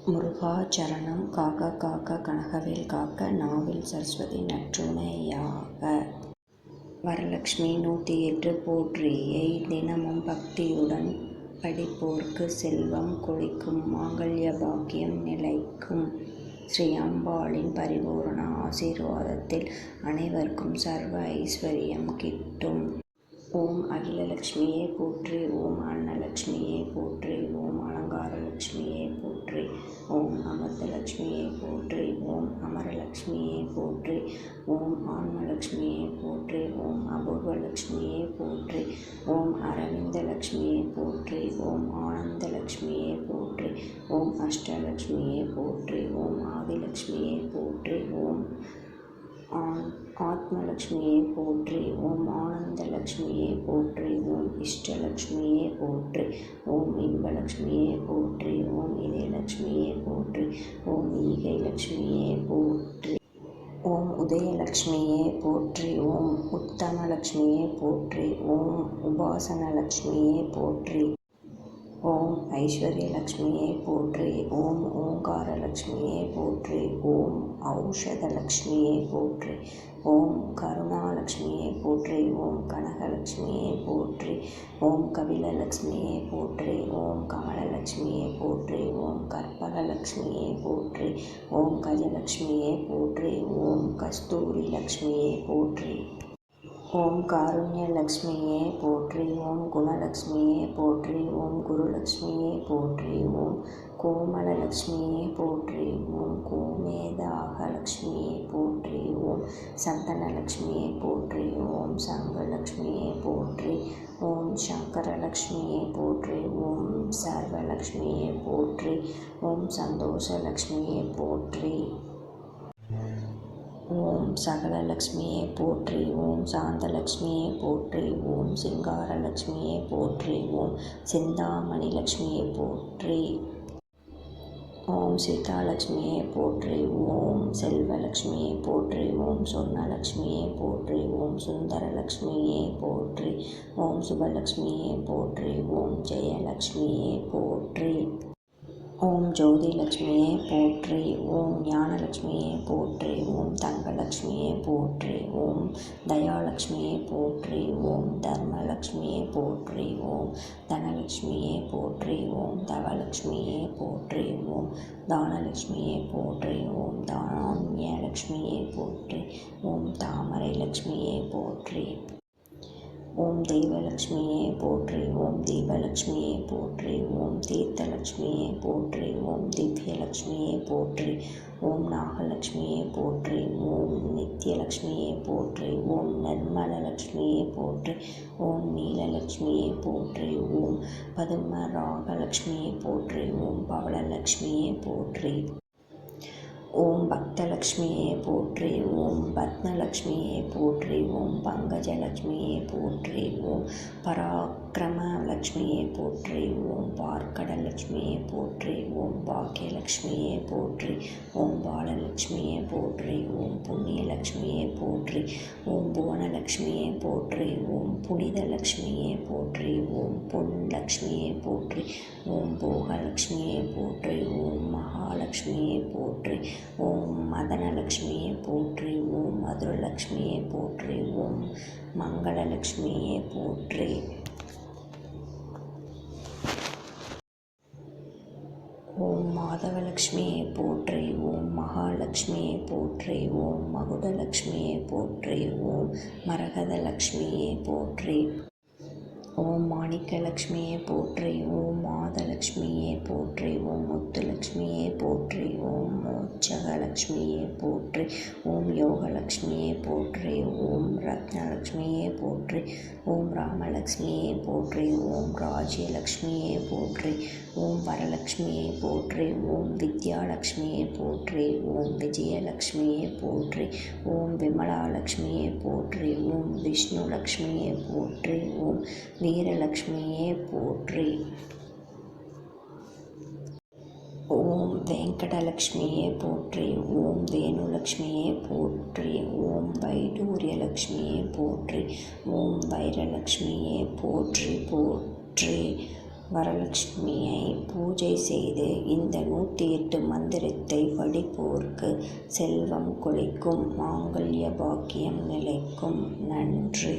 முருகாசரணம். காக்க காக்க கனகவேல் காக்க, நாவில் சரஸ்வதி நற்றுணையாக. வரலட்சுமி 108 போற்றியை தினமும் பக்தியுடன் படிப்போர்க்கு செல்வம் கொழிக்கும், மாங்கல்ய பாக்கியம் நிலைக்கும். ஸ்ரீ அம்பாளின் பரிபூரண ஆசீர்வாதத்தில் அனைவருக்கும் சர்வ ஐஸ்வர்யம் கிட்டும். ஓம் அகிலலட்சுமியே போற்றி. ஓம் அன்னலட்சுமியே போற்றி. ஓம் அலங்காரலட்சுமியே போற்றி. ஓம் அமிர்தலட்சுமியே போற்றி. ஓம் அமரலட்சுமியே போற்றி. ஓம் ஆன்மலட்சுமியே போற்றி. ஓம் அபூர்வலட்சுமியே போற்றி. ஓம் அரவிந்தலட்சுமியே போற்றி. ஓம் ஆனந்தலட்சுமியே போற்றி. ஓம் அஷ்டலட்சுமியே போற்றி. ஓம் ஆதிலட்சுமியே போற்றி. ஓம் ஆத்மலட்சுமியே போற்றி. ஓம் ஆனந்தலட்சுமியே போற்றி. ஓம் இஷ்டலட்சுமியே போற்றி. ஓம் இன்பலட்சுமியே போற்றி. ஓம் இதயலட்சுமியே போற்றி. ஓம் ஈகை லட்சுமியே போற்றி. ஓம் உதயலட்சுமியே போற்றி. ஓம் உத்தமலட்சுமியே போற்றி. ஓம் உபாசனலட்சுமியே போற்றி. ஓம் ஐஸ்வர்யலட்சுமியே போற்றி. ஓம் ஓங்காரலட்சுமியே போற்றி. ஓம் ஔஷதலட்சுமியே போற்றி. ஓம் கருணாலட்சுமியே போற்றி. ஓம் கனகலட்சுமியே போற்றி. ஓம் கபிலலட்சுமியே போற்றி. ஓம் கமலலட்சுமியே போற்றி. ஓம் கற்பகலட்சுமியே போற்றி. ஓம் கஜலட்சுமியே போற்றி. ஓம் கஸ்தூரி லட்சுமியே போற்றி. ஓம் காருண்யலட்சுமியே போற்றி. ஓம் குணலட்சுமியே போற்றி. ஓம் குருலட்சுமியே போற்றி. ஓம் கோமலலட்சுமியே போற்றி. ஓம் கோமேதாகலட்சுமியே போற்றி. ஓம் சந்தனலட்சுமியே போற்றி. ஓம் சங்கலட்சுமியே போற்றி. ஓம் சங்கரலட்சுமியே போற்றி. ஓம் சர்வலட்சுமியே போற்றி. ஓம் சந்தோஷலட்சுமியே போற்றி. ஓம் சகலலட்சுமியே போற்றி. ஓம் சாந்தலட்சுமியே போற்றி. ஓம் சிங்காரலட்சுமியே போற்றி. ஓம் சிந்தாமணி லட்சுமியே போற்றி. ஓம் சீதாலட்சுமியே போற்றி. ஓம் செல்வலட்சுமியே போற்றி. ஓம் சொர்ணலட்சுமியே போற்றி. ஓம் சுந்தரலட்சுமியே போற்றி. ஓம் சுபலட்சுமியே போற்றி. ஓம் ஜெயலட்சுமியே போற்றி. ஓம் ஜோதிலட்சுமியே போற்றி. ஓம் ஞானலட்சுமியே போற்றி. ஓம் தங்கலட்சுமியே போற்றி. ஓம் தயாலட்சுமியே போற்றி. ஓம் தர்மலட்சுமியே போற்றி. ஓம் தனலட்சுமியே போற்றி. ஓம் தவலட்சுமியே போற்றி. ஓம் தானலட்சுமியே போற்றி. ஓம் தானியலட்சுமியே போற்றி. ஓம் தாமரை லட்சுமியே போற்றி. ஓம் தெய்வலட்சுமியே போற்றி. ஓம் தீபலட்சுமியே போற்றி. ஓம் தீர்த்தலட்சுமியே போற்றி. ஓம் திவ்யலட்சுமியே போற்றி. ஓம் நாகலட்சுமியே போற்றி. ஓம் நித்யலட்சுமியே போற்றி. ஓம் நிர்மலலட்சுமியே போற்றி. ஓம் நீலலட்சுமியே போற்றி. ஓம் பதுமராகலட்சுமியே போற்றி. ஓம் பவளலட்சுமியே போற்றி. ஓம் பக்தலட்சுமியே போற்றி. ஓம் பத்மலட்சுமியே போற்றி. ஓம் பங்கஜலட்சுமியே போற்றி. ஓம் பராக்கிரமலட்சுமியே போற்றி. ஓம் பார்க்கடலட்சுமியே போற்றி. ஓம் பாக்கியலட்சுமியே போற்றி. ஓம் பாலலட்சுமியே போற்றி. ஓம் புண்ணியலட்சுமியே போற்றி. ஓம் புவனலட்சுமியே போற்றி. ஓம் புனிதலட்சுமியே போற்றி. ஓம் பொன்லட்சுமியே போற்றி. ஓம் போகலட்சுமியே போற்றி. ஓம் மகாலட்சுமியே போற்றி. ஓம் மதனலட்சுமியே போற்றி. ஓம் மதுரலட்சுமியே போற்றி. ஓம் மங்களலட்சுமியே போற்றி. ஓம் மாதவலட்சுமியே போற்றி. ஓம் மகாலட்சுமியே போற்றி. ஓம் மகுடலட்சுமியே போற்றி. ஓம் மரகதலட்சுமியே போற்றி. ஓம் மாணிக்கலட்சுமியே போற்றி. ஓம் மாதலட்சுமியே போற்றி. ஓம் முத்துலட்சுமியே போற்றி. ஓம் மோட்சகலட்சுமியே போற்றி. ஓம் யோகலட்சுமியே போற்றி. ஓம் ரத்னலட்சுமியே போற்றி. ஓம் ராமலட்சுமியே போற்றி. ஓம் ராஜ்யலட்சுமியே போற்றி. ஓம் வரலட்சுமியே போற்றி. ஓம் வித்யாலட்சுமியே போற்றி. ஓம் விஜயலட்சுமியே போற்றி. ஓம் விமலாலட்சுமியே போற்றி. ஓம் விஷ்ணுலட்சுமியே போற்றி. ஓம் வீரலட்சுமியே போற்றி. ஓம் வெங்கடலட்சுமியே போற்றி. ஓம் வேணுலட்சுமியே போற்றி. ஓம் வைடூரியலட்சுமியே போற்றி. ஓம் வைரலட்சுமியே போற்றி போற்றி. வரலட்சுமியை பூஜை செய்து இந்த 108 மந்திரத்தை படிப்போர்க்கு செல்வம் கொழிக்கும், மாங்கல்ய பாக்கியம் நிலைக்கும். நன்றி.